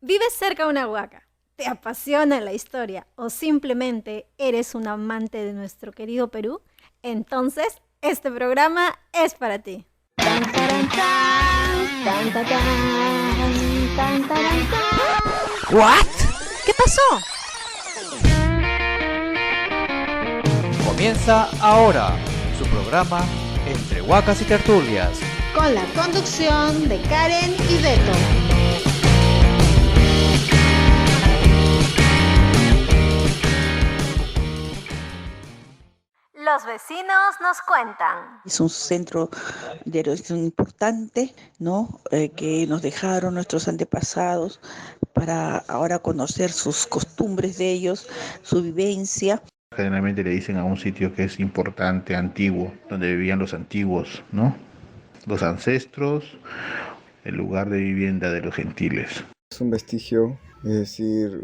¿Vives cerca de una huaca? ¿Te apasiona la historia o simplemente eres un amante de nuestro querido Perú? Entonces, este programa es para ti. Tan, taran, tan, tan, tan, tan, tan, taran, tan. ¿What? ¿Qué pasó? Comienza ahora su programa Entre Huacas y Tertulias. Con la conducción de Karen y Beto. Los vecinos nos cuentan. Es un centro de erudición importante, ¿no? Que nos dejaron nuestros antepasados para ahora conocer sus costumbres de ellos, su vivencia. Generalmente le dicen a un sitio que es importante, antiguo, donde vivían los antiguos, ¿no? Los ancestros, el lugar de vivienda de los gentiles. Es un vestigio, es decir,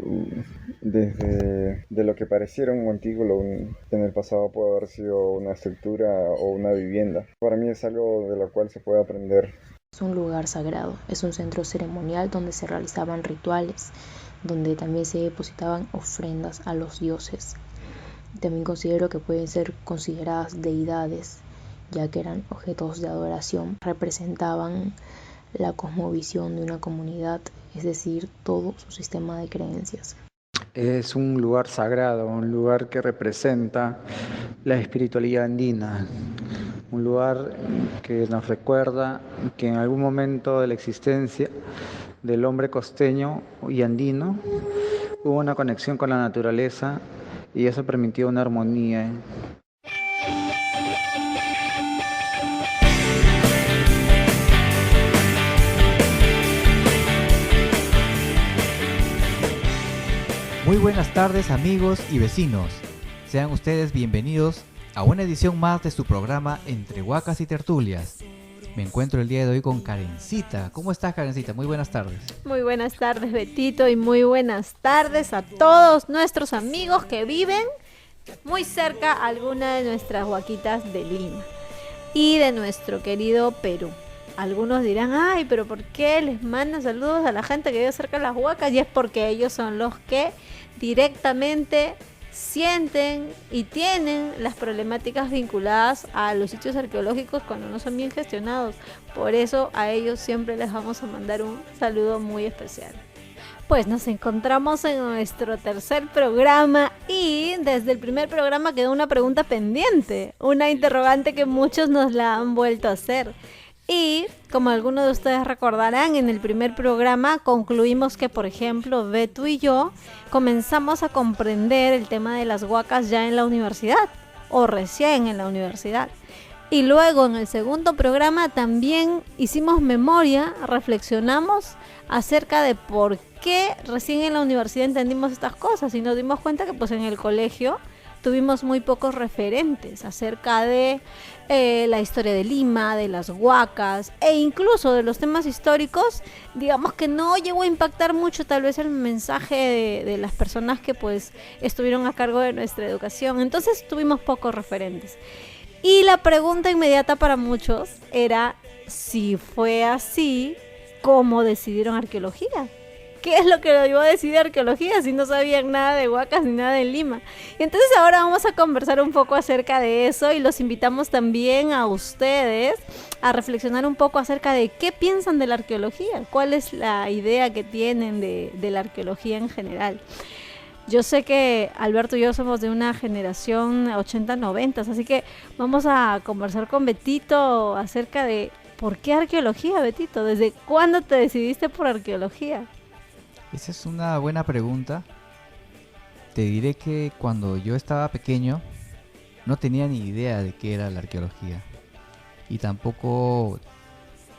desde de lo que pareciera un montículo, en el pasado puede haber sido una estructura o una vivienda. Para mí es algo de lo cual se puede aprender. Es un lugar sagrado, es un centro ceremonial donde se realizaban rituales, donde también se depositaban ofrendas a los dioses. También considero que pueden ser consideradas deidades, ya que eran objetos de adoración, representaban la cosmovisión de una comunidad, es decir, todo su sistema de creencias. Es un lugar sagrado, un lugar que representa la espiritualidad andina, un lugar que nos recuerda que en algún momento de la existencia del hombre costeño y andino hubo una conexión con la naturaleza y eso permitió una armonía. Muy buenas tardes amigos y vecinos. Sean ustedes bienvenidos a una edición más de su programa Entre Huacas y Tertulias. Me encuentro el día de hoy con Karencita. ¿Cómo estás, Karencita? Muy buenas tardes. Muy buenas tardes, Betito, y muy buenas tardes a todos nuestros amigos que viven muy cerca a alguna de nuestras huaquitas de Lima y de nuestro querido Perú. Algunos dirán, ay, pero ¿por qué les mandan saludos a la gente que vive cerca de las huacas? Y es porque ellos son los que directamente sienten y tienen las problemáticas vinculadas a los sitios arqueológicos cuando no son bien gestionados. Por eso a ellos siempre les vamos a mandar un saludo muy especial. Pues nos encontramos en nuestro tercer programa y desde el primer programa quedó una pregunta pendiente, una interrogante que muchos nos la han vuelto a hacer. Y como algunos de ustedes recordarán, en el primer programa concluimos que, por ejemplo, Beto y yo comenzamos a comprender el tema de las huacas ya en la universidad o recién en la universidad. Y luego en el segundo programa también hicimos memoria, reflexionamos acerca de por qué recién en la universidad entendimos estas cosas y nos dimos cuenta que pues en el colegio tuvimos muy pocos referentes acerca de la historia de Lima, de las huacas e incluso de los temas históricos. Digamos que no llegó a impactar mucho tal vez el mensaje de las personas que pues estuvieron a cargo de nuestra educación. Entonces tuvimos pocos referentes. Y la pregunta inmediata para muchos era, si fue así, ¿cómo decidieron arqueología? ¿Qué es lo que lo llevó a decidir arqueología si no sabían nada de huacas ni nada de Lima? Y entonces ahora vamos a conversar un poco acerca de eso y los invitamos también a ustedes a reflexionar un poco acerca de qué piensan de la arqueología, cuál es la idea que tienen de la arqueología en general. Yo sé que Alberto y yo somos de una generación 80-90, así que vamos a conversar con Betito acerca de ¿por qué arqueología, Betito? ¿Desde cuándo te decidiste por arqueología? Esa es una buena pregunta. Te diré que cuando yo estaba pequeño no tenía ni idea de qué era la arqueología y tampoco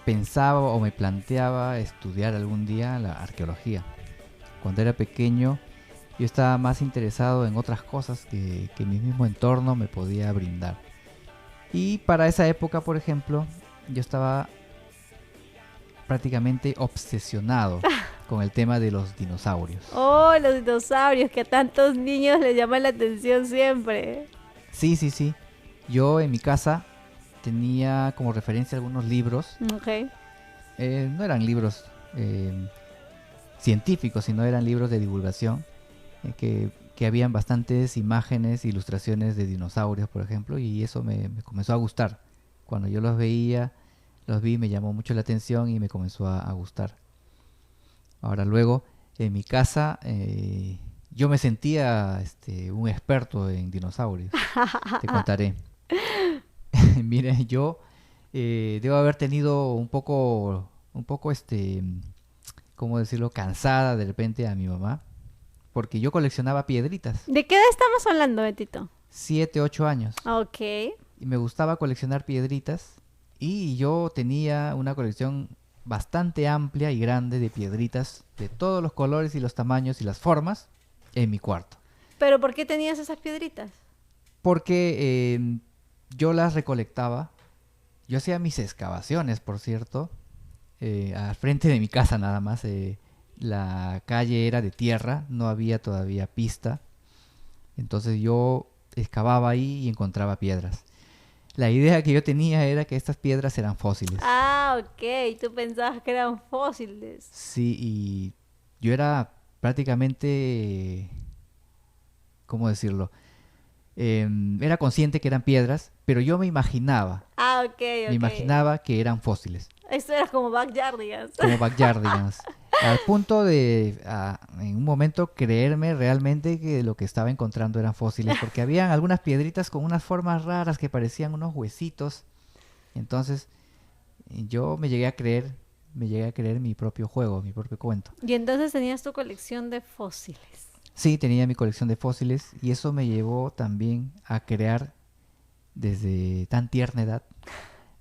pensaba o me planteaba estudiar algún día la arqueología. Cuando era pequeño yo estaba más interesado en otras cosas que mi mismo entorno me podía brindar. Y para esa época, por ejemplo, yo estaba prácticamente obsesionado con el tema de los dinosaurios. Oh, los dinosaurios, que a tantos niños les llaman la atención siempre. Sí. Yo en mi casa tenía como referencia algunos libros. Ok. No eran libros científicos, sino eran libros de divulgación, que habían bastantes imágenes, ilustraciones de dinosaurios, por ejemplo, y eso me comenzó a gustar. Cuando yo los veía, los vi, me llamó mucho la atención y me comenzó a gustar. Ahora luego, en mi casa, yo me sentía un experto en dinosaurios. Te contaré. Mire, yo debo haber tenido un poco, ¿cómo decirlo? Cansada de repente a mi mamá, porque yo coleccionaba piedritas. ¿De qué edad estamos hablando, Betito? 7, 8 años. Ok. Y me gustaba coleccionar piedritas y yo tenía una colección bastante amplia y grande de piedritas de todos los colores y los tamaños y las formas en mi cuarto. ¿Pero por qué tenías esas piedritas? Porque yo las recolectaba. Yo hacía mis excavaciones, por cierto, al frente de mi casa nada más. La calle era de tierra, no había todavía pista. Entonces yo excavaba ahí y encontraba piedras. La idea que yo tenía era que estas piedras eran fósiles. Ah, ok. Tú pensabas que eran fósiles. Sí, y yo era prácticamente, ¿cómo decirlo? Era consciente que eran piedras, pero yo me imaginaba. Ah, ok. Me imaginaba que eran fósiles. Esto era como Backyardigans. Como Backyardigans. Al punto de, en un momento, creerme realmente que lo que estaba encontrando eran fósiles, porque habían algunas piedritas con unas formas raras que parecían unos huesitos. Entonces, yo me llegué a creer mi propio juego, mi propio cuento. Y entonces tenías tu colección de fósiles. Sí, tenía mi colección de fósiles y eso me llevó también a crear, desde tan tierna edad,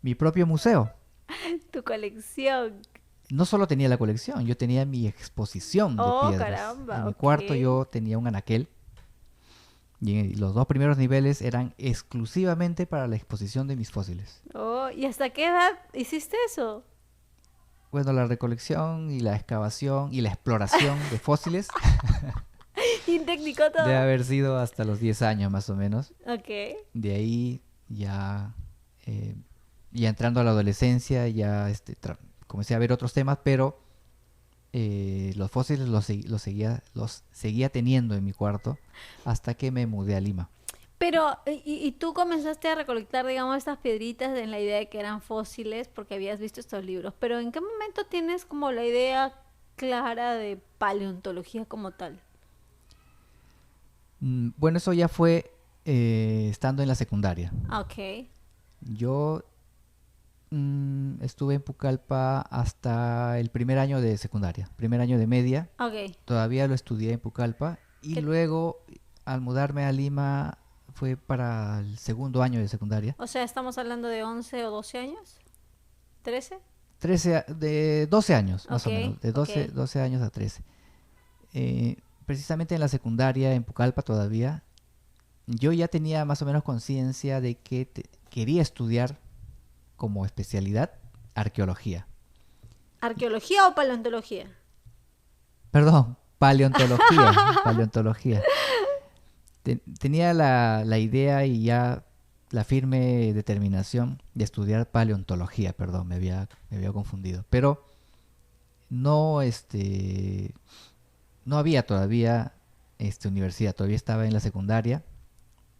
mi propio museo. Tu colección. No solo tenía la colección, yo tenía mi exposición de piedras. Caramba, en mi ok. cuarto yo tenía un anaquel y los 2 primeros niveles eran exclusivamente para la exposición de mis fósiles. Oh, ¿y hasta qué edad hiciste eso? Bueno, la recolección y la excavación y la exploración de fósiles Y técnico todo. debe haber sido hasta los 10 años más o menos. Ok. De ahí ya entrando a la adolescencia ya comencé a ver otros temas, pero los fósiles los seguía teniendo en mi cuarto hasta que me mudé a Lima. Pero, y tú comenzaste a recolectar, digamos, estas piedritas en la idea de que eran fósiles porque habías visto estos libros. Pero ¿en qué momento tienes como la idea clara de paleontología como tal? Bueno, eso ya fue estando en la secundaria. Ok. Yo estuve en Pucallpa hasta el primer año de secundaria, primer año de media. Ok. Todavía lo estudié en Pucallpa y luego al mudarme a Lima fue para el segundo año de secundaria. O sea, ¿estamos hablando de 11 o 12 años? ¿13? De 12 años, más o Ok, menos, de 12, ok. 12 años a 13. Precisamente en la secundaria, en Pucallpa todavía, yo ya tenía más o menos conciencia de que quería estudiar como especialidad arqueología. ¿Arqueología o paleontología? Perdón, paleontología. Tenía la idea y ya la firme determinación de estudiar paleontología, perdón, me había confundido. Pero no, no había todavía universidad, todavía estaba en la secundaria,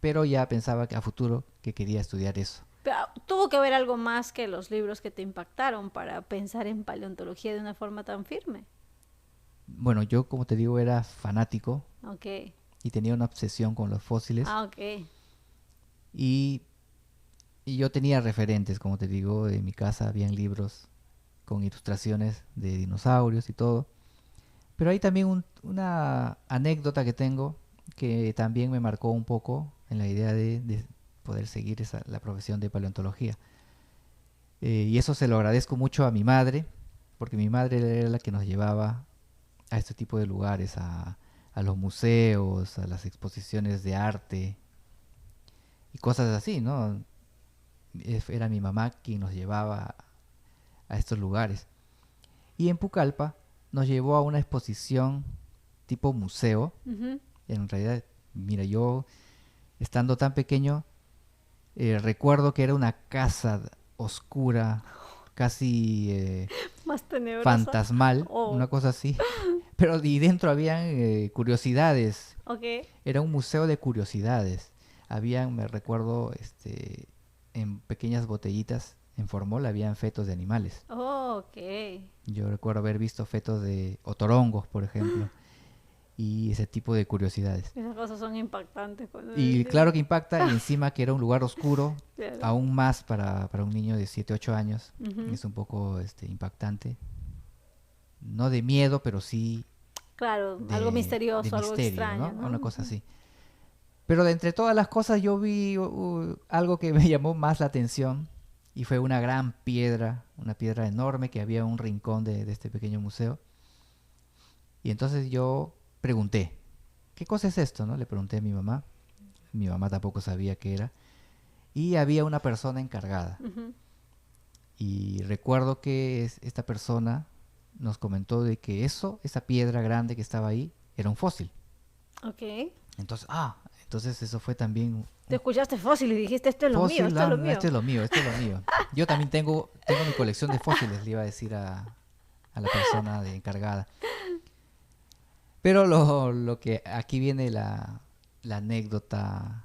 pero ya pensaba que a futuro que quería estudiar eso. Pero tuvo que haber algo más que los libros que te impactaron para pensar en paleontología de una forma tan firme. Bueno, yo como te digo era fanático Ok. y tenía una obsesión con los fósiles. Ah, ok. Y yo tenía referentes, como te digo, en mi casa habían libros con ilustraciones de dinosaurios y todo. Pero hay también una anécdota que tengo que también me marcó un poco en la idea de poder seguir la profesión de paleontología. Y eso se lo agradezco mucho a mi madre, porque mi madre era la que nos llevaba a este tipo de lugares, a los museos, a las exposiciones de arte y cosas así, ¿no? Era mi mamá quien nos llevaba a estos lugares. Y en Pucallpa nos llevó a una exposición tipo museo. Ujú. En realidad, mira, yo estando tan pequeño, recuerdo que era una casa oscura, casi Más tenebrosa. fantasmal, Oh. una cosa así. Pero y dentro habían curiosidades. Ok. Era un museo de curiosidades. Habían, me recuerdo, en pequeñas botellitas, en formol, habían fetos de animales. Oh, ok. Yo recuerdo haber visto fetos de otorongos, por ejemplo, y ese tipo de curiosidades. Esas cosas son impactantes. Y claro que impacta, y encima que era un lugar oscuro, Claro. aún más para un niño de 7, 8 años. Ujú. Es un poco impactante. No de miedo, pero sí Claro, de, algo misterioso, de algo misterio, extraño, ¿no? ¿no? Una cosa así. Pero de entre todas las cosas yo vi algo que me llamó más la atención, y fue una gran piedra, una piedra enorme que había en un rincón de este pequeño museo. Y entonces yo pregunté, ¿qué cosa es esto, no? Le pregunté a mi mamá. Mi mamá tampoco sabía qué era. Y había una persona encargada. Ujú. Y recuerdo que esta persona nos comentó de que esa piedra grande que estaba ahí, era un fósil. Ok. Entonces eso fue también Te escuchaste fósil y dijiste, esto es lo mío, esto es lo mío. Esto es lo mío, esto es lo mío. Yo también tengo mi colección de fósiles, le iba a decir a la persona encargada. Pero lo que aquí viene la anécdota,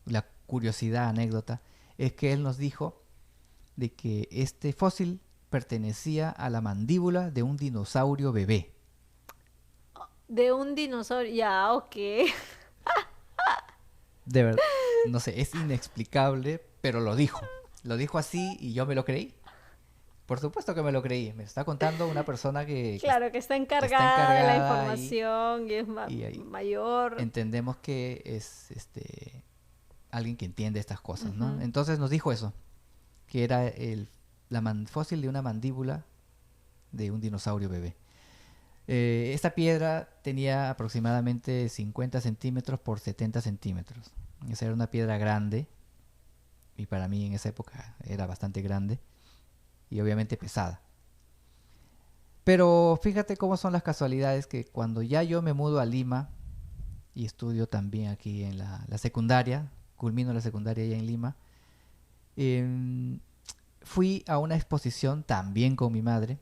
la curiosidad anécdota, es que él nos dijo de que este fósil pertenecía a la mandíbula de un dinosaurio bebé. De un dinosaurio, ya, ok. De verdad, no sé, es inexplicable, pero lo dijo. Lo dijo así y yo me lo creí. Por supuesto que me lo creí. Me está contando una persona que Claro, que está encargada de la encargada información y es y ahí mayor. entendemos que es alguien que entiende estas cosas, ¿no? Ujú. Entonces nos dijo eso, que era fósil de una mandíbula de un dinosaurio bebé. Esta piedra tenía aproximadamente 50 centímetros por 70 centímetros. Esa era una piedra grande, y para mí en esa época era bastante grande, y obviamente pesada. Pero fíjate cómo son las casualidades, que cuando ya yo me mudo a Lima, y estudio también aquí en la secundaria, culmino la secundaria allá en Lima, fui a una exposición también con mi madre,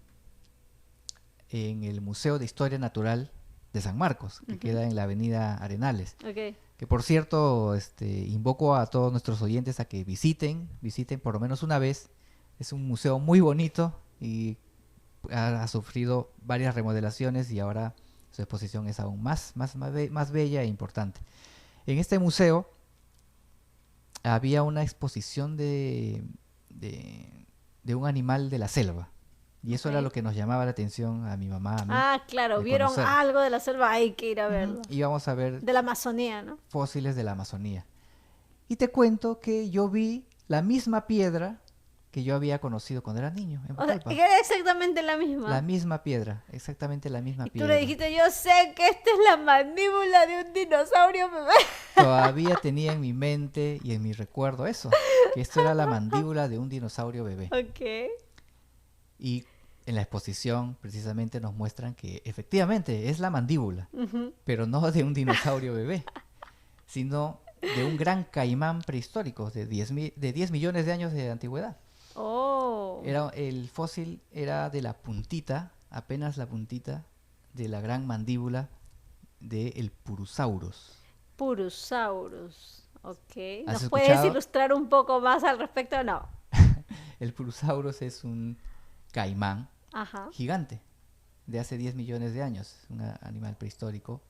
en el Museo de Historia Natural de San Marcos, que queda en la avenida Arenales. Ok. Que por cierto, invoco a todos nuestros oyentes a que visiten por lo menos una vez. Es un museo muy bonito y ha sufrido varias remodelaciones, y ahora su exposición es aún más bella e importante. En este museo había una exposición de un animal de la selva. Y eso era lo que nos llamaba la atención a mi mamá, a mí. Ah, claro, de vieron conocer. algo de la selva, hay que ir a verlo. Y vamos a ver De la Amazonía, ¿no? fósiles de la Amazonía. Y te cuento que yo vi la misma piedra que yo había conocido cuando era niño, en O sea, Pucallpa. que era exactamente la misma. La misma piedra, exactamente la misma Y tú piedra. le dijiste, yo sé que esta es la mandíbula de un dinosaurio bebé. Todavía tenía en mi mente y en mi recuerdo eso, que esto era la mandíbula de un dinosaurio bebé. Ok. Y en la exposición precisamente nos muestran que efectivamente es la mandíbula, Ujú. pero no de un dinosaurio bebé, sino de un gran caimán prehistórico de 10 millones de años de antigüedad. Oh. El fósil era de la puntita, apenas la puntita de la gran mandíbula del Purusaurus. Purusaurus. Ok. ¿Has ¿Nos puedes escuchado? ilustrar un poco más al respecto o no? El Purusaurus es un caimán Ajá. gigante de hace 10 millones de años, un animal prehistórico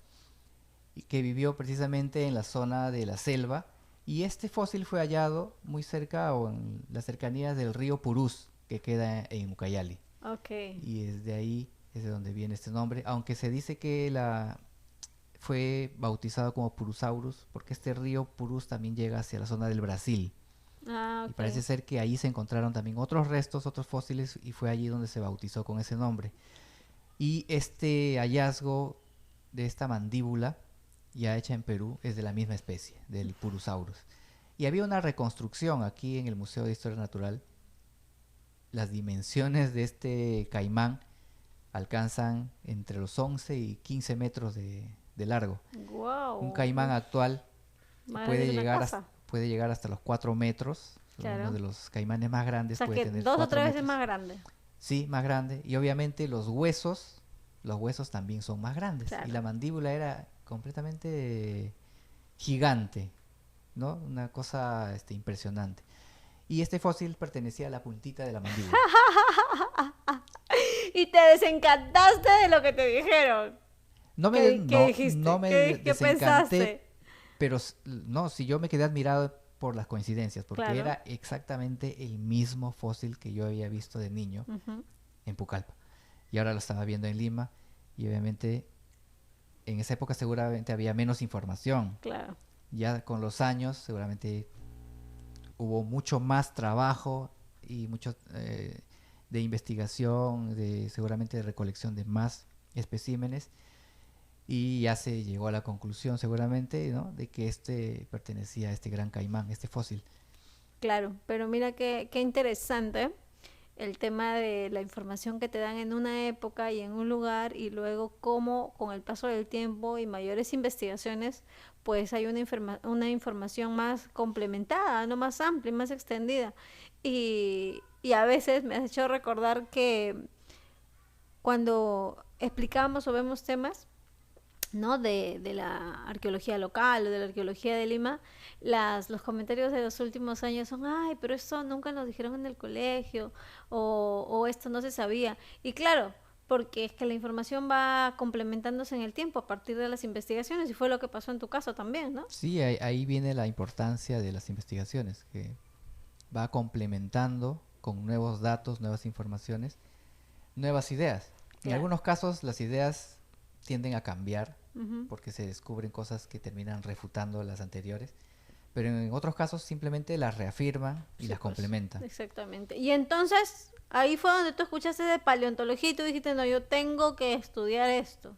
y que vivió precisamente en la zona de la selva, y este fósil fue hallado muy cerca o en las cercanías del río Purús, que queda en Ucayali, Ok. y desde ahí es de donde viene este nombre, aunque se dice que fue bautizado como Purusaurus porque este río Purús también llega hacia la zona del Brasil. Ah, Y ok. parece ser que ahí se encontraron también otros restos, otros fósiles, y fue allí donde se bautizó con ese nombre. Y este hallazgo de esta mandíbula, ya hecha en Perú, es de la misma especie, del Purusaurus. Y había una reconstrucción aquí en el Museo de Historia Natural. Las dimensiones de este caimán alcanzan entre los 11 y 15 metros de largo. Wow. Un caimán actual Más puede grande que una llegar, casa. puede llegar hasta los 4 metros. Claro. Uno de los caimanes más O grandes sea puede que tener 2 o 4 3 veces metros. más grande. Sí, más grande. Y obviamente los huesos los huesos también son más grandes. Claro. Y la mandíbula era completamente gigante, ¿no? Una cosa impresionante. Y este fósil pertenecía a la puntita de la mandíbula. Y te desencantaste de lo que te dijeron. No me, ¿Qué no, dijiste? no me ¿Qué desencanté, pensaste? pero no, si yo me quedé admirado por las coincidencias, porque Claro. era exactamente el mismo fósil que yo había visto de niño Ujú. en Pucallpa. Y ahora lo estaba viendo en Lima, y obviamente en esa época seguramente había menos información. Claro. Ya con los años seguramente hubo mucho más trabajo y mucho de investigación, seguramente de recolección de más especímenes, y ya se llegó a la conclusión seguramente, ¿no?, de que pertenecía a este gran caimán, este fósil. Claro, pero mira qué interesante el tema de la información que te dan en una época y en un lugar, y luego cómo con el paso del tiempo y mayores investigaciones, pues hay una información más complementada, no más amplia y más extendida. Y a veces me has hecho recordar que cuando explicamos o vemos temas, ¿no?, de la arqueología local o de la arqueología de Lima, los comentarios de los últimos años son: ay, pero eso nunca nos dijeron en el colegio, o esto no se sabía. Y claro, porque es que la información va complementándose en el tiempo a partir de las investigaciones, y fue lo que pasó en tu caso también, ¿no? Sí, ahí viene la importancia de las investigaciones, que va complementando con nuevos datos, nuevas informaciones, nuevas ideas. En Claro. algunos casos las ideas tienden a cambiar Ujú. porque se descubren cosas que terminan refutando las anteriores, pero en otros casos simplemente las reafirman y Sí, las pues, complementan. exactamente. Y entonces, ahí fue donde tú escuchaste de paleontología y tú dijiste: no, yo tengo que estudiar esto.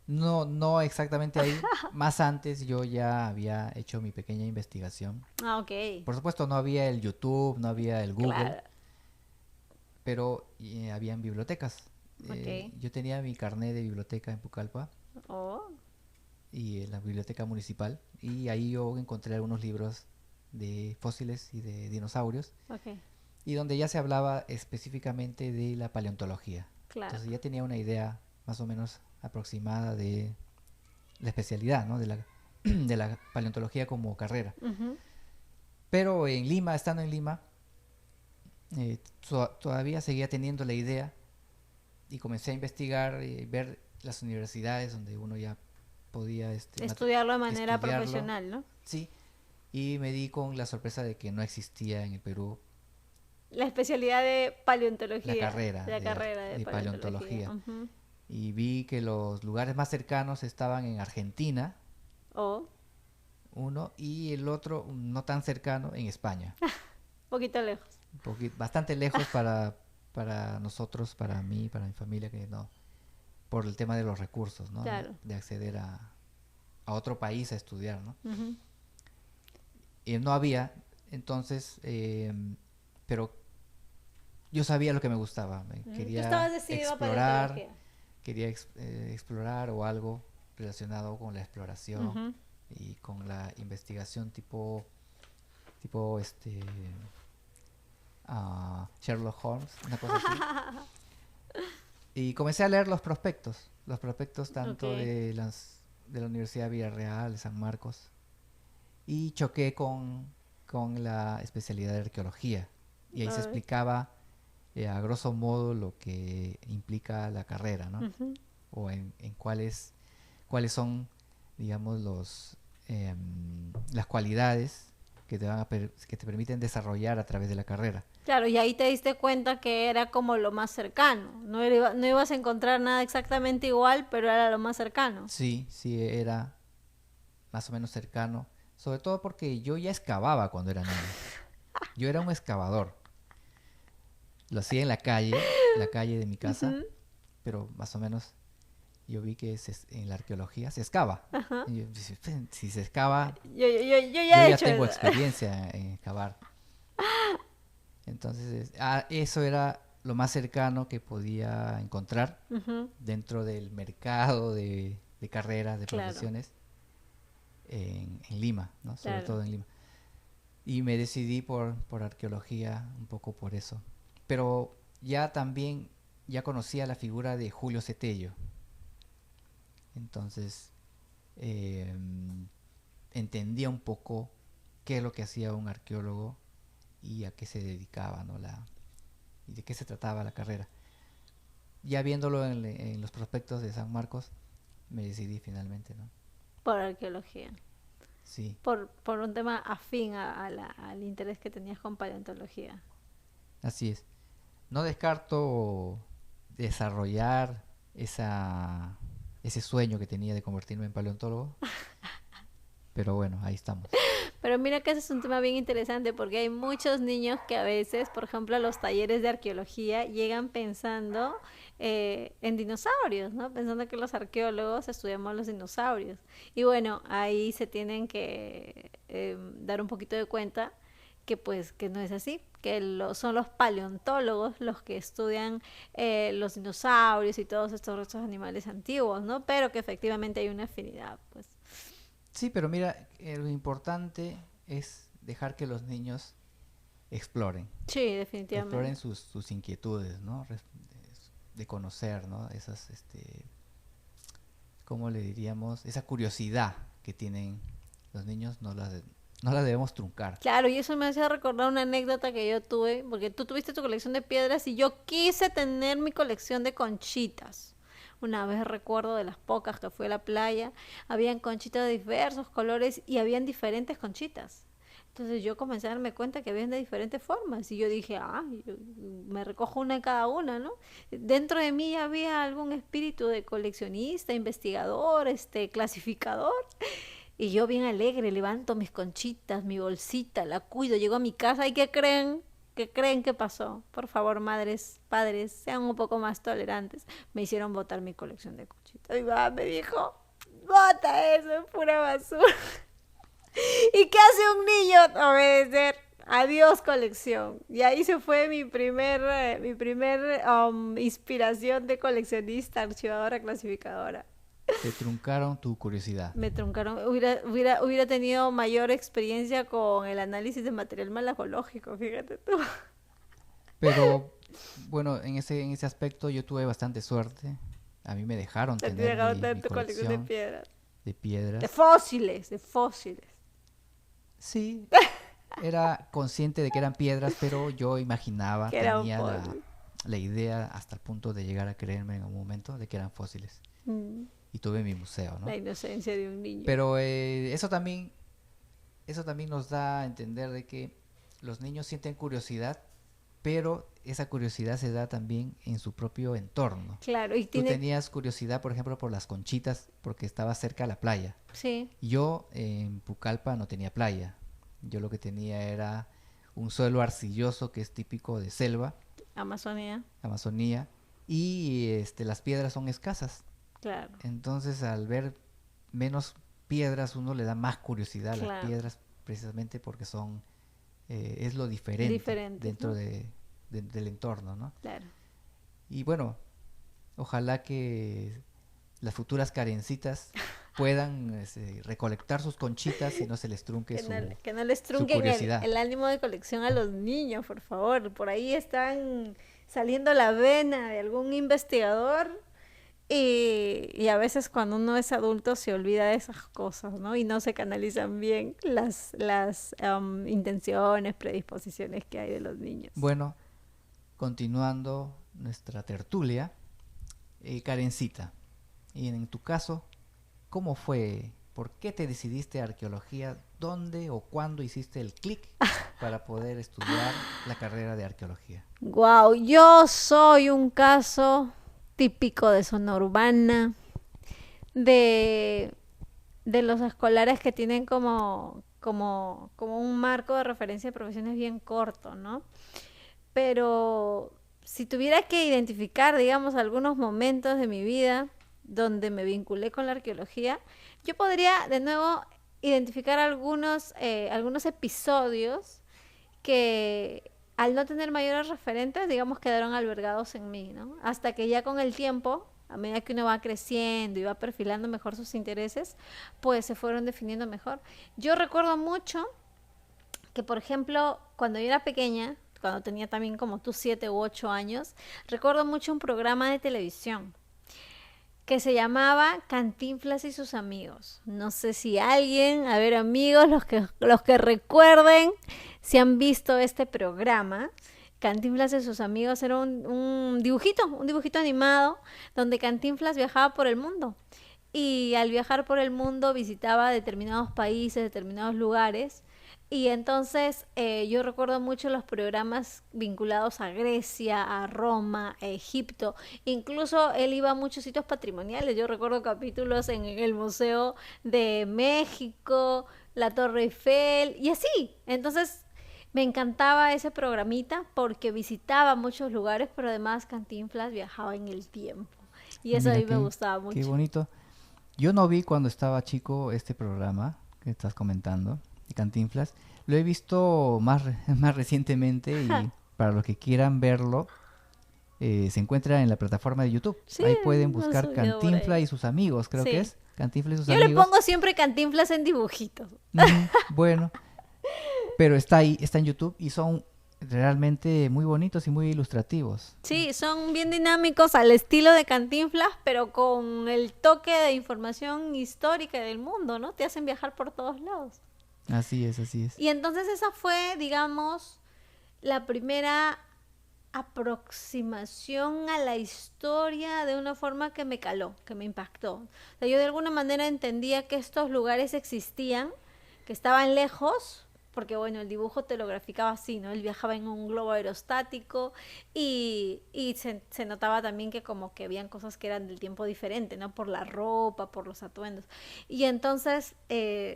No exactamente ahí. Más antes yo ya había hecho mi pequeña investigación. Ah, ok. Por supuesto no había el YouTube, no había el Google, Claro. pero habían bibliotecas. Ok. Yo tenía mi carnet de biblioteca en Pucallpa Oh, y en la biblioteca municipal, y ahí yo encontré algunos libros de fósiles y de dinosaurios, ok. y donde ya se hablaba específicamente de la paleontología. Claro. Entonces ya tenía una idea más o menos aproximada de la especialidad, ¿no?, de de la paleontología como carrera. Ujú. Pero en Lima, estando en Lima, todavía seguía teniendo la idea, y comencé a investigar y ver las universidades donde uno ya podía Estudiarlo de manera estudiarlo. profesional, ¿no? Sí, y me di con la sorpresa de que no existía en el Perú La especialidad de paleontología. la carrera La de carrera de paleontología. Ujú. Y vi que los lugares más cercanos estaban en Argentina, Oh, uno, y el otro no tan cercano en España. poquito lejos. Bastante lejos para nosotros, para mí, para mi familia, que no, por el tema de los recursos, ¿no? Claro. De acceder a otro país a estudiar, ¿no? Ujú. Y no había, entonces, pero yo sabía lo que me gustaba, Tú quería estabas decidido a explorar, paleontología. quería explorar, o algo relacionado con la exploración Ujú. y con la investigación tipo Sherlock Holmes, una cosa así. Y comencé a leer los prospectos tanto Ok. de la Universidad de Villarreal, de San Marcos, y choqué con la especialidad de arqueología. Y ahí se A ver. explicaba a grosso modo lo que implica la carrera, ¿no? Ujú. O en cuáles son, digamos, las cualidades que que te permiten desarrollar a través de la carrera. Claro, y ahí te diste cuenta que era como lo más cercano. No ibas a encontrar nada exactamente igual, pero era lo más cercano. Sí, era más o menos cercano, sobre todo porque yo ya excavaba cuando era niño. Yo era un excavador. Lo hacía en la calle de mi casa, Ujú. pero más o menos yo vi que en la arqueología se excava. Ajá. Y yo, si se excava, Yo yo ya he ya hecho tengo eso. experiencia en excavar. Entonces, eso era lo más cercano que podía encontrar Ujú. dentro del mercado de carreras, de Claro. profesiones en Lima, ¿no? Sobre Claro. todo en Lima. Y me decidí por arqueología un poco por eso. Pero ya también ya conocía la figura de Julio Cetello. Entonces, entendía un poco qué es lo que hacía un arqueólogo y a qué se dedicaba, ¿no? Y de qué se trataba la carrera. Ya viéndolo en los prospectos de San Marcos, me decidí finalmente, ¿no? Por arqueología. Sí. Por un tema afín al interés que tenías con paleontología. Así es. No descarto desarrollar ese sueño que tenía de convertirme en paleontólogo. Pero bueno, ahí estamos. Pero mira que ese es un tema bien interesante porque hay muchos niños que a veces, por ejemplo, a los talleres de arqueología llegan pensando en dinosaurios, ¿no? Pensando que los arqueólogos estudiamos los dinosaurios. Y bueno, ahí se tienen que dar un poquito de cuenta que pues que no es así, que son los paleontólogos los que estudian los dinosaurios y todos estos restos animales antiguos, ¿no? Pero que efectivamente hay una afinidad, pues. Sí, pero mira, lo importante es dejar que los niños exploren. Sí, definitivamente. Exploren sus inquietudes, ¿no? De conocer, ¿no? Esas, ¿cómo le diríamos? Esa curiosidad que tienen los niños, no la debemos truncar. Claro, y eso me hacía recordar una anécdota que yo tuve, porque tú tuviste tu colección de piedras y yo quise tener mi colección de conchitas. Una vez recuerdo de las pocas que fui a la playa, habían conchitas de diversos colores y habían diferentes conchitas. Entonces yo comencé a darme cuenta que habían de diferentes formas y yo dije, yo me recojo una de cada una, ¿no? Dentro de mí había algún espíritu de coleccionista, investigador, clasificador. Y yo bien alegre levanto mis conchitas, mi bolsita, la cuido, llego a mi casa y ¿qué creen? ¿Qué creen que pasó? Por favor, madres, padres, sean un poco más tolerantes. Me hicieron botar mi colección de conchitas. Mi mamá me dijo, bota eso, es pura basura. ¿Y qué hace un niño? Obedecer. Adiós, colección. Y ahí se fue mi primer inspiración de coleccionista, archivadora, clasificadora. Te truncaron tu curiosidad. Me truncaron. Hubiera tenido mayor experiencia con el análisis de material malacológico, fíjate tú. Pero, bueno, en ese aspecto yo tuve bastante suerte. A mí me dejaron tener mi colección de piedras. De piedras. De fósiles. Sí, era consciente de que eran piedras, pero yo imaginaba, tenía la idea hasta el punto de llegar a creerme en un momento de que eran fósiles. Y tuve mi museo, ¿no? La inocencia de un niño. Pero eso también nos da a entender de que los niños sienten curiosidad, pero esa curiosidad se da también en su propio entorno. Claro, y Tú tenías curiosidad, por ejemplo, por las conchitas, porque estaba cerca a la playa. Sí. Yo en Pucallpa no tenía playa. Yo lo que tenía era un suelo arcilloso que es típico de selva. Amazonía. Y las piedras son escasas. Claro. Entonces, al ver menos piedras, uno le da más curiosidad a Claro. las piedras, precisamente porque es lo diferente dentro, ¿no? del entorno, ¿no? Claro. Y bueno, ojalá que las futuras Karencitas puedan recolectar sus conchitas y no se les trunque que no les trunque el ánimo de colección a los niños, por favor. Por ahí están saliendo la vena de algún investigador. Y a veces cuando uno es adulto se olvida de esas cosas, ¿no? Y no se canalizan bien las intenciones, predisposiciones que hay de los niños. Bueno, continuando nuestra tertulia, Karencita, y en tu caso, ¿cómo fue? ¿Por qué te decidiste arqueología? ¿Dónde o cuándo hiciste el clic para poder estudiar la carrera de arqueología? Wow, yo soy un caso típico de zona urbana, de los escolares que tienen como un marco de referencia de profesiones bien corto, ¿no? Pero si tuviera que identificar, digamos, algunos momentos de mi vida donde me vinculé con la arqueología, yo podría de nuevo identificar algunos episodios que al no tener mayores referentes, digamos, quedaron albergados en mí, ¿no? Hasta que ya con el tiempo, a medida que uno va creciendo y va perfilando mejor sus intereses, pues se fueron definiendo mejor. Yo recuerdo mucho que, por ejemplo, cuando yo era pequeña, cuando tenía también como tú 7 u 8 años, recuerdo mucho un programa de televisión que se llamaba Cantinflas y sus amigos. No sé si alguien, a ver amigos, los que recuerden si han visto este programa. Cantinflas y sus amigos era un dibujito animado donde Cantinflas viajaba por el mundo. Y al viajar por el mundo visitaba determinados países, determinados lugares. Y entonces yo recuerdo mucho los programas vinculados a Grecia, a Roma, a Egipto. Incluso él iba a muchos sitios patrimoniales. Yo recuerdo capítulos en el Museo de México, la Torre Eiffel y así. Entonces me encantaba ese programita porque visitaba muchos lugares, pero además Cantinflas viajaba en el tiempo. Y eso a mí me gustaba mucho. Qué bonito. Yo no vi cuando estaba chico este programa que estás comentando, de Cantinflas. Lo he visto más recientemente y para los que quieran verlo, se encuentra en la plataforma de YouTube. Sí, ahí pueden buscar subido por ahí. Cantinflas y sus amigos, creo Sí. que es. Cantinflas y sus Yo amigos. le pongo siempre Cantinflas en dibujitos. Bueno, pero está ahí, está en YouTube y son realmente muy bonitos y muy ilustrativos. Sí, son bien dinámicos al estilo de Cantinflas, pero con el toque de información histórica del mundo, ¿no? Te hacen viajar por todos lados. Así es, así es. Y entonces esa fue, digamos, la primera aproximación a la historia de una forma que me caló, que me impactó. O sea, yo de alguna manera entendía que estos lugares existían, que estaban lejos, porque bueno, el dibujo te lo graficaba así, ¿no? Él viajaba en un globo aerostático y se notaba también que como que habían cosas que eran del tiempo diferente, ¿no? Por la ropa, por los atuendos. Y entonces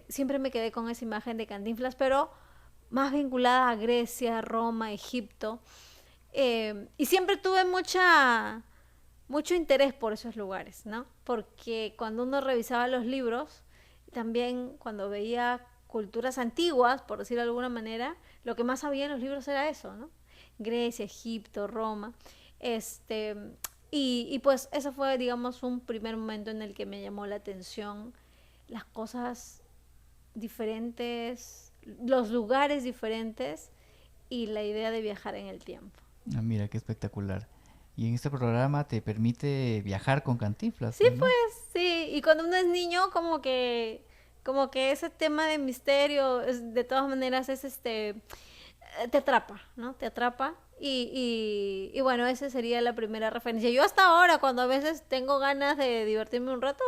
siempre me quedé con esa imagen de Cantinflas, pero más vinculada a Grecia, Roma, Egipto. Y siempre tuve mucho interés por esos lugares, ¿no? Porque cuando uno revisaba los libros, también cuando veía culturas antiguas, por decirlo de alguna manera, lo que más había en los libros era eso, ¿no? Grecia, Egipto, Roma. Y pues eso fue, digamos, un primer momento en el que me llamó la atención las cosas diferentes, los lugares diferentes y la idea de viajar en el tiempo. Ah, mira, qué espectacular. Y en este programa te permite viajar con Cantinflas. Sí, ¿no? pues, sí. Y cuando uno es niño, como que ese tema de misterio, de todas maneras, te atrapa, ¿no? Te atrapa. Y bueno, esa sería la primera referencia. Yo hasta ahora, cuando a veces tengo ganas de divertirme un rato,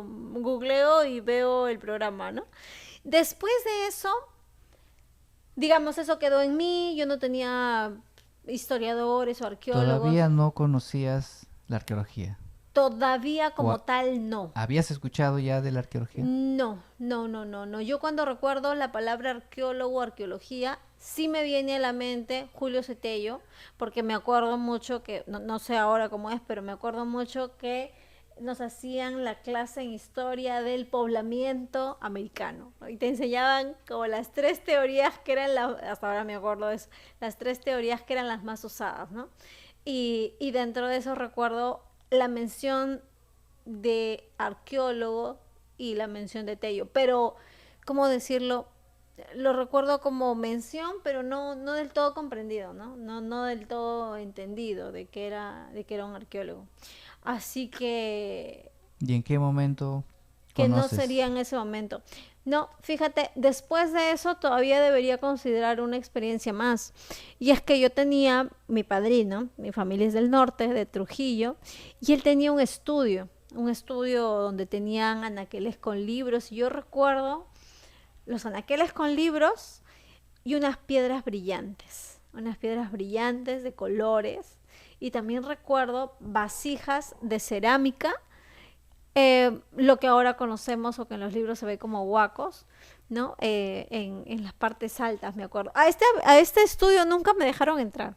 googleo y veo el programa, ¿no? Después de eso, digamos, eso quedó en mí. Yo no tenía historiadores o arqueólogos. Todavía no conocías la arqueología. Todavía como tal, no. ¿Habías escuchado ya de la arqueología? No. Yo cuando recuerdo la palabra arqueólogo, arqueología, sí me viene a la mente Julio Cetello, porque me acuerdo mucho que, no sé ahora cómo es, pero me acuerdo mucho que nos hacían la clase en historia del poblamiento americano, ¿no? Y te enseñaban como las 3 teorías que eran, hasta ahora me acuerdo de eso, las 3 teorías que eran las más usadas, ¿no? Y dentro de eso recuerdo la mención de arqueólogo y la mención de Tello, pero, ¿cómo decirlo? Lo recuerdo como mención, pero no del todo comprendido, ¿no? No del todo entendido de que era un arqueólogo. Así que... ¿Y en qué momento que conoces? no sería en ese momento. No, fíjate, después de eso todavía debería considerar una experiencia más. Y es que yo tenía mi padrino, mi familia es del norte, de Trujillo, y él tenía un estudio donde tenían anaqueles con libros. Y yo recuerdo los anaqueles con libros y unas piedras brillantes de colores. Y también recuerdo vasijas de cerámica, lo que ahora conocemos o que en los libros se ve como huacos, ¿no? En las partes altas, me acuerdo. A este estudio nunca me dejaron entrar,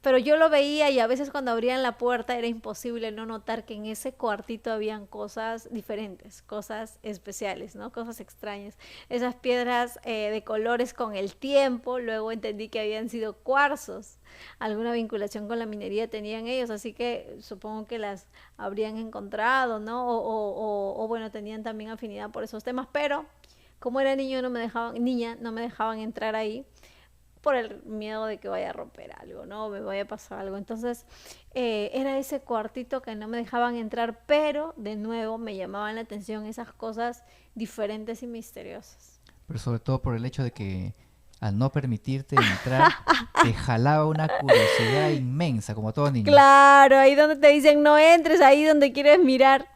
pero yo lo veía y a veces cuando abrían la puerta era imposible no notar que en ese cuartito habían cosas diferentes, cosas especiales, ¿no? Cosas extrañas. Esas piedras de colores con el tiempo, luego entendí que habían sido cuarzos. Alguna vinculación con la minería tenían ellos, así que supongo que las habrían encontrado, ¿no? O bueno, tenían también afinidad por esos temas, pero como era niña no me dejaban entrar ahí. por el miedo de que vaya a romper algo, ¿no? Me vaya a pasar algo. Entonces, era ese cuartito que no me dejaban entrar, pero de nuevo me llamaban la atención esas cosas diferentes y misteriosas. Pero sobre todo por el hecho de que al no permitirte entrar, te jalaba una curiosidad inmensa, como todo niño. Claro, ahí donde te dicen no entres, ahí donde quieres mirar.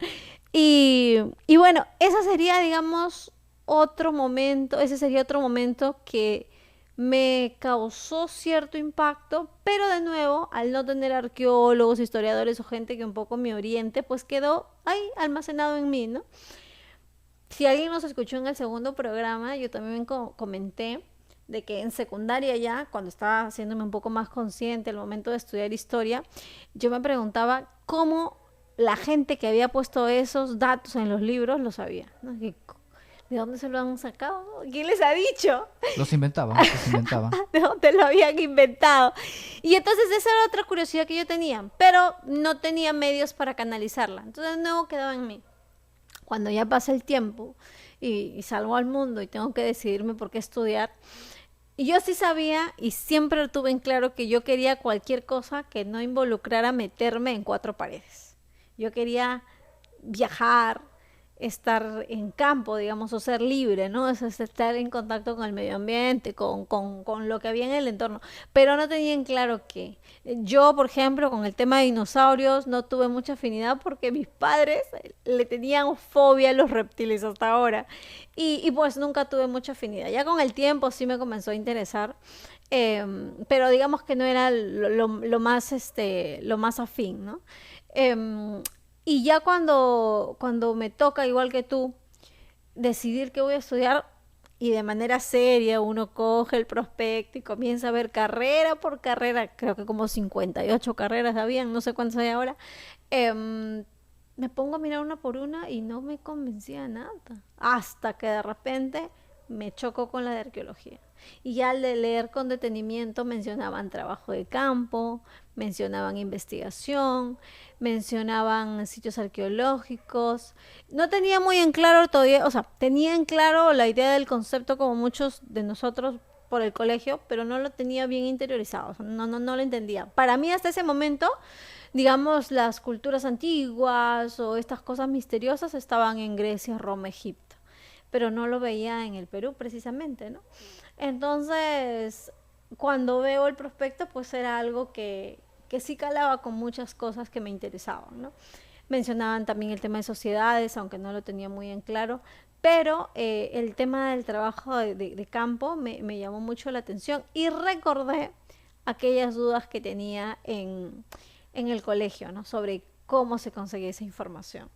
Y bueno, esa sería, digamos, ese sería otro momento que me causó cierto impacto, pero de nuevo, al no tener arqueólogos, historiadores o gente que un poco me oriente, pues quedó ahí almacenado en mí, ¿no? Si alguien nos escuchó en el segundo programa, yo también comenté de que en secundaria ya, cuando estaba haciéndome un poco más consciente al momento de estudiar historia, yo me preguntaba cómo la gente que había puesto esos datos en los libros lo sabía, ¿no? ¿De dónde se lo han sacado? ¿Quién les ha dicho? Los inventaban. ¿De dónde lo habían inventado? Y entonces esa era otra curiosidad que yo tenía, pero no tenía medios para canalizarla. Entonces de nuevo quedaba en mí. Cuando ya pasa el tiempo y salgo al mundo y tengo que decidirme por qué estudiar, y yo sí sabía y siempre tuve en claro que yo quería cualquier cosa que no involucrara meterme en cuatro paredes. Yo quería viajar, estar en campo, digamos, o ser libre, ¿no? Es estar en contacto con el medio ambiente, con lo que había en el entorno. Pero no tenía en claro qué. Yo, por ejemplo, con el tema de dinosaurios, no tuve mucha afinidad porque mis padres le tenían fobia a los reptiles hasta ahora. Y pues nunca tuve mucha afinidad. Ya con el tiempo sí me comenzó a interesar. Pero digamos que no era lo más afín, ¿no? Y ya cuando me toca, igual que tú, decidir qué voy a estudiar, y de manera seria uno coge el prospecto y comienza a ver carrera por carrera, creo que como 58 carreras habían, no sé cuántas hay ahora, me pongo a mirar una por una y no me convencía nada, hasta que de repente me chocó con la de arqueología. Y ya al de leer con detenimiento mencionaban trabajo de campo, mencionaban investigación, mencionaban sitios arqueológicos. No tenía muy en claro todavía, o sea, tenía en claro la idea del concepto como muchos de nosotros por el colegio, pero no lo tenía bien interiorizado, o sea, no lo entendía. Para mí hasta ese momento, digamos, las culturas antiguas o estas cosas misteriosas estaban en Grecia, Roma, Egipto, pero no lo veía en el Perú precisamente, ¿no? Entonces, cuando veo el prospecto, pues era algo que sí calaba con muchas cosas que me interesaban, ¿no? Mencionaban también el tema de sociedades, aunque no lo tenía muy en claro, pero el tema del trabajo de campo me llamó mucho la atención y recordé aquellas dudas que tenía en el colegio, ¿no? Sobre cómo se conseguía esa información.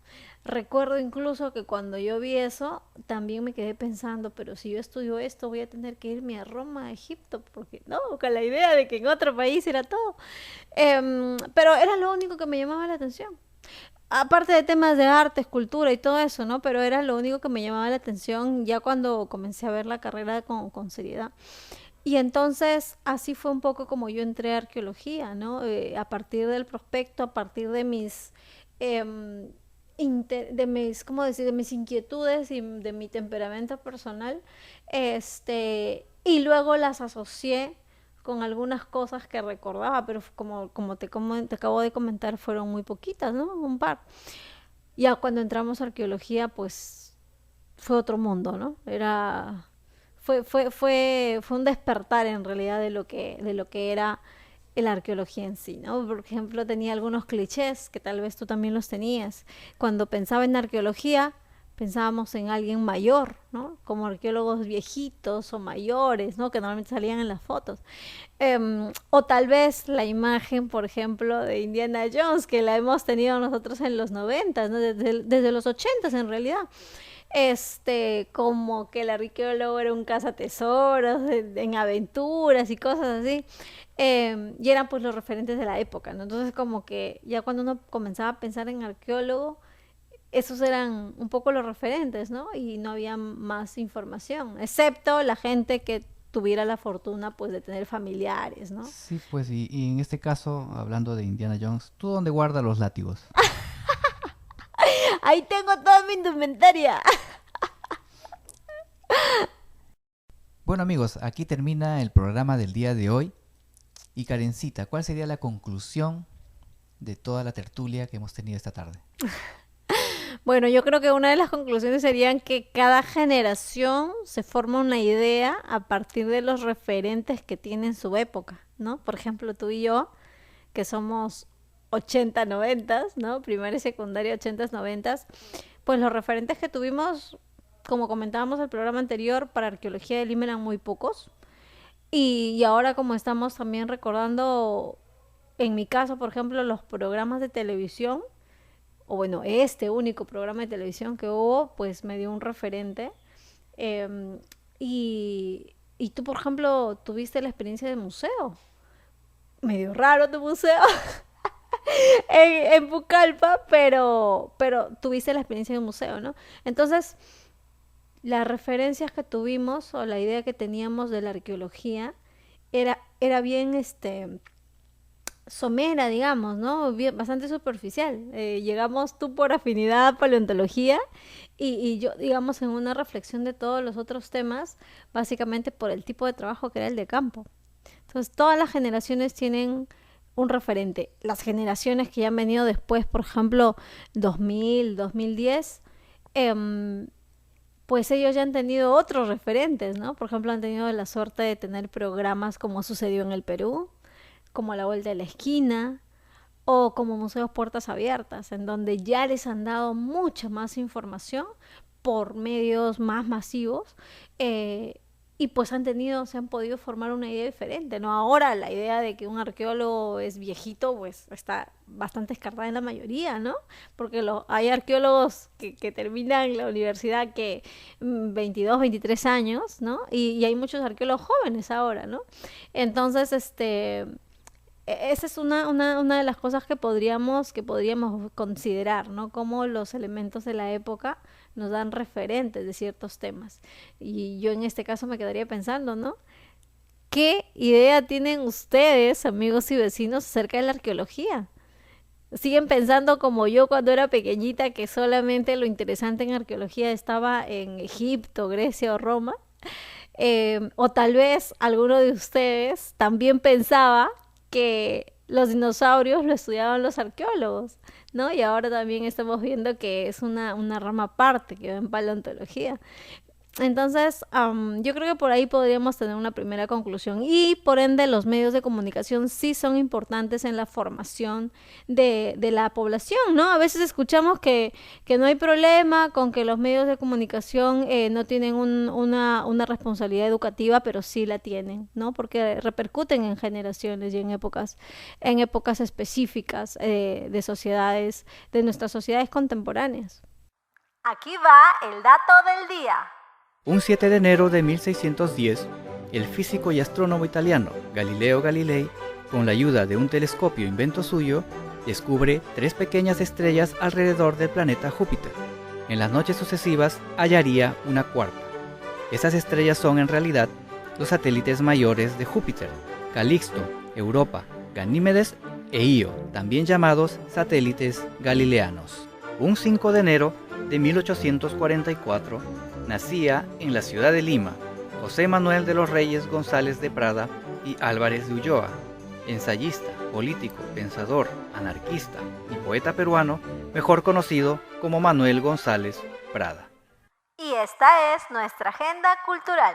Recuerdo incluso que cuando yo vi eso, también me quedé pensando, pero si yo estudio esto, voy a tener que irme a Roma, a Egipto, porque no, con la idea de que en otro país era todo. Pero era lo único que me llamaba la atención. Aparte de temas de arte, escultura y todo eso, ¿no? Pero era lo único que me llamaba la atención ya cuando comencé a ver la carrera con seriedad. Y entonces así fue un poco como yo entré a arqueología, ¿no? A partir del prospecto, a partir de mis, ¿cómo decir? De mis inquietudes y de mi temperamento personal, y luego las asocié con algunas cosas que recordaba, pero como te acabo de comentar, fueron muy poquitas, ¿no? Un par. Ya cuando entramos a arqueología, pues fue otro mundo, ¿no? Fue un despertar en realidad de lo que era la arqueología en sí, ¿no? Por ejemplo, tenía algunos clichés que tal vez tú también los tenías. Cuando pensaba en arqueología, pensábamos en alguien mayor, ¿no? Como arqueólogos viejitos o mayores, ¿no? Que normalmente salían en las fotos. O tal vez la imagen, por ejemplo, de Indiana Jones, que la hemos tenido nosotros en los 90, ¿no? Desde los 80 en realidad. Como que el arqueólogo era un cazatesoros en aventuras y cosas así, y eran pues los referentes de la época, ¿no? Entonces como que ya cuando uno comenzaba a pensar en arqueólogo, esos eran un poco los referentes, ¿no? Y no había más información, excepto la gente que tuviera la fortuna pues de tener familiares, ¿no? Sí, pues y en este caso, hablando de Indiana Jones, ¿tú dónde guardas los látigos? Ahí tengo toda mi indumentaria. Bueno amigos, aquí termina el programa del día de hoy. Y Karencita, ¿cuál sería la conclusión de toda la tertulia que hemos tenido esta tarde? Bueno, yo creo que una de las conclusiones serían que cada generación se forma una idea a partir de los referentes que tiene en su época, ¿no? Por ejemplo, tú y yo, que somos 80, 90, ¿no? Primaria y secundaria, 80, 90, pues los referentes que tuvimos, como comentábamos en el programa anterior, para arqueología de Lima eran muy pocos. Y ahora como estamos también recordando, en mi caso, por ejemplo, los programas de televisión, o bueno, este único programa de televisión que hubo, pues me dio un referente. Y tú, por ejemplo, tuviste la experiencia de museo. Medio raro tu museo en Pucallpa, pero tuviste la experiencia de un museo, ¿no? Entonces, las referencias que tuvimos o la idea que teníamos de la arqueología era bien somera, digamos, ¿no? Bien, bastante superficial. Llegamos tú por afinidad a paleontología y yo, digamos, en una reflexión de todos los otros temas, básicamente por el tipo de trabajo que era el de campo. Entonces, todas las generaciones tienen un referente. Las generaciones que ya han venido después, por ejemplo, 2000, 2010, pues ellos ya han tenido otros referentes, ¿no? Por ejemplo, han tenido la suerte de tener programas como sucedió en el Perú, como La Vuelta de la Esquina, o como Museos Puertas Abiertas, en donde ya les han dado mucha más información por medios más masivos, y pues se han podido formar una idea diferente, ¿no? Ahora la idea de que un arqueólogo es viejito, pues está bastante descartada en la mayoría, ¿no? Porque hay arqueólogos que terminan la universidad que 22, 23 años, ¿no? Y hay muchos arqueólogos jóvenes ahora, ¿no? Entonces, esa es una de las cosas que podríamos considerar, ¿no? Cómo los elementos de la época nos dan referentes de ciertos temas. Y yo en este caso me quedaría pensando, ¿no? ¿Qué idea tienen ustedes, amigos y vecinos, acerca de la arqueología? ¿Siguen pensando como yo cuando era pequeñita, que solamente lo interesante en arqueología estaba en Egipto, Grecia o Roma? O tal vez alguno de ustedes también pensaba que los dinosaurios lo estudiaban los arqueólogos, ¿no? Y ahora también estamos viendo que es una rama aparte que va en paleontología. Entonces, yo creo que por ahí podríamos tener una primera conclusión. Y por ende, los medios de comunicación sí son importantes en la formación de la población, ¿no? A veces escuchamos que no hay problema con que los medios de comunicación no tienen una responsabilidad educativa, pero sí la tienen, ¿no? Porque repercuten en generaciones y en épocas específicas de sociedades, de nuestras sociedades contemporáneas. Aquí va el dato del día. Un 7 de enero de 1610, el físico y astrónomo italiano Galileo Galilei, con la ayuda de un telescopio invento suyo, descubre 3 pequeñas estrellas alrededor del planeta Júpiter. En las noches sucesivas hallaría una cuarta. Esas estrellas son en realidad los satélites mayores de Júpiter, Calixto, Europa, Ganímedes e Io, también llamados satélites galileanos. Un 5 de enero de 1844, nacía en la ciudad de Lima José Manuel de los Reyes González de Prada y Álvarez de Ulloa, ensayista, político, pensador, anarquista y poeta peruano, mejor conocido como Manuel González Prada. Y esta es nuestra agenda cultural.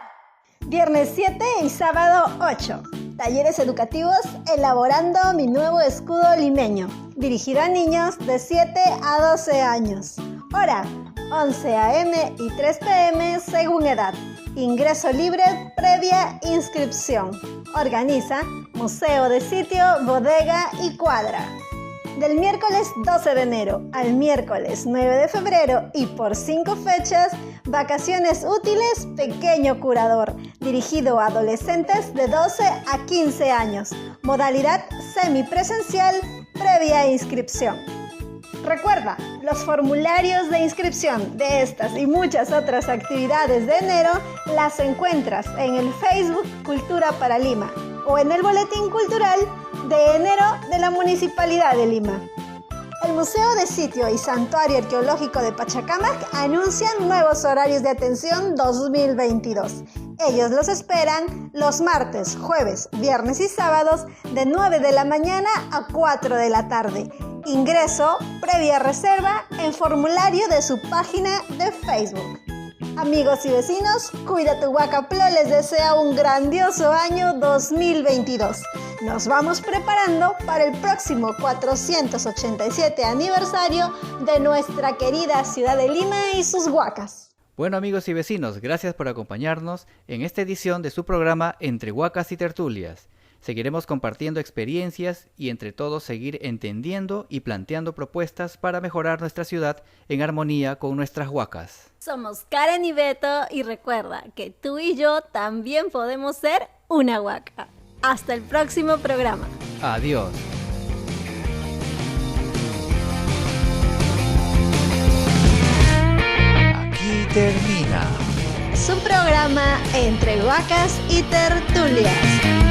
Viernes 7 y sábado 8. Talleres educativos elaborando mi nuevo escudo limeño, dirigido a niños de 7 a 12 años. Hora 11 a.m. y 3 p.m. según edad. Ingreso libre previa inscripción. Organiza Museo de Sitio, Bodega y Cuadra. Del miércoles 12 de enero al miércoles 9 de febrero y por 5 fechas, vacaciones útiles Pequeño Curador, dirigido a adolescentes de 12 a 15 años. Modalidad semipresencial previa inscripción. Recuerda, los formularios de inscripción de estas y muchas otras actividades de enero las encuentras en el Facebook Cultura para Lima o en el Boletín Cultural de enero de la Municipalidad de Lima. El Museo de Sitio y Santuario Arqueológico de Pachacamac anuncian nuevos horarios de atención 2022. Ellos los esperan los martes, jueves, viernes y sábados de 9 de la mañana a 4 de la tarde. Ingreso previa reserva en formulario de su página de Facebook. Amigos y vecinos, Cuida tu Huaca Plo les desea un grandioso año 2022. Nos vamos preparando para el próximo 487 aniversario de nuestra querida ciudad de Lima y sus huacas. Bueno, amigos y vecinos, gracias por acompañarnos en esta edición de su programa Entre Huacas y Tertulias. Seguiremos compartiendo experiencias y entre todos seguir entendiendo y planteando propuestas para mejorar nuestra ciudad en armonía con nuestras huacas. Somos Karen y Beto y recuerda que tú y yo también podemos ser una huaca. Hasta el próximo programa. Adiós. Aquí termina Su programa Entre Huacas y Tertulias.